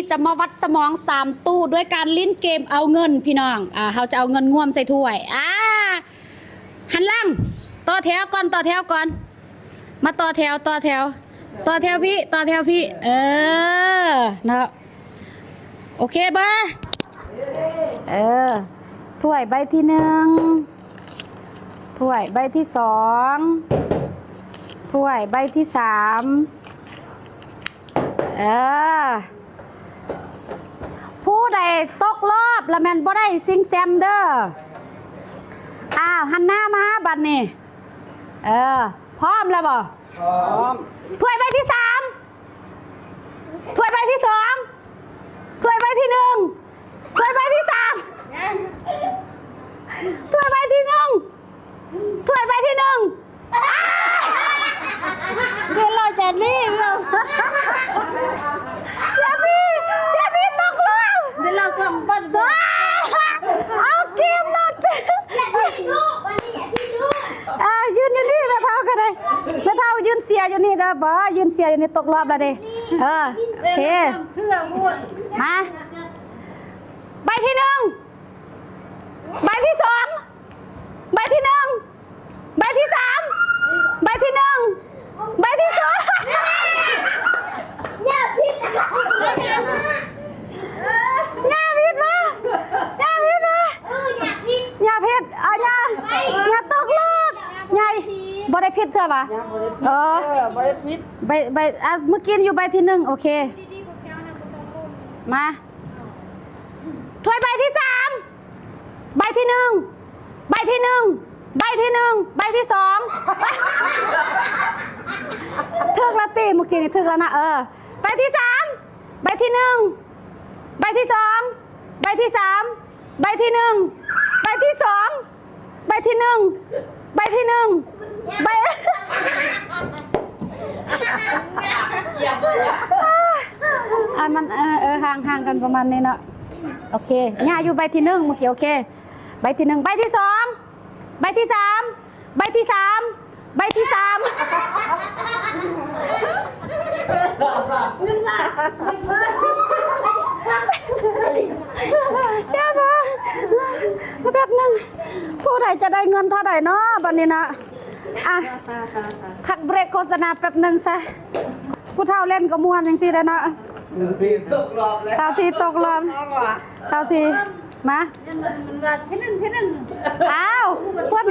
จะมาวัดสมอง3ตู้ด้วยการลิ้นเกมเอาเงินพี่น้องเขาจะเอาเงินง่วมใส่ถ้วยหันหลังต่อแถวก่อนต่อแถวก่อนมาต่อแถวต่อแถวต่อแถวพี่ต่อแถวพี่นะครับโอเคเบอร์ถ้วยใบที่1ถ้วยใบที่2ถ้วยใบที่3ผู้ใดตกรอบละแมนบ่ได้ซิงแซมเด้อหันหน้ามาบัดนี้พร้อมแล้วบ่พร้อมถ้วยใบที่3ถ้วยใบที่2ถ้วยใบที่1ถ้วยใบที่3ถ้วยใบที่1ถ้วยใบที่1เดี๋ยวเราจะรีบเราอย่าพี่ตกรอบเดี๋ยวเราส่งบัตรเอาเกมนัดยืนอยู่นี่แม่เท่ากันเลยแม่เท่ายืนเสียอยู่นี่เด้อบ่ยืนเสียอยู่นี่ตกรอบแล้วดิโอเคมาใบที่1ใบที่2ใบที่1ใบที่3ใบที่1ใบที่2อย่าผิดอย่าผิดมาอย่าผิดมาอย่าผิดอย่าตกรอบอย่าบ่ได้ผิดเถอะป่ะบ่ได้ผิดใบเมื่อกี้อยู่ใบที่1โอเคมาถ้วยใบที่3ใบที่1ใบที่1ใบที่1ใบที่2ถึกละตีเมื่อกี้นี่ถึกแล้วนะใบที่3ใบที่1ใบที่2ใบที่3ใบที่1ใบที่2ใบที่1ใบที่1ใบมันห่างกันประมาณนี้เนาะโอเคย่าอยู่ใบที่1เมื่อกี้โอเคใบที่1ใบที่2ใบที่3ใบที่3ใบที่3เดี๋ยวนะแป๊บนึงผู้ใดจะได้เงินเท่าไหร่เนาะบัดนี้นะพักเบรกโฆษณาแป๊บนึงซะผู้เฒ่าเล่นก็ม่วนจังซี่แหล้วเนาะเท่าที่ตกรอบเท่าที่มาอ้าวเพิ่น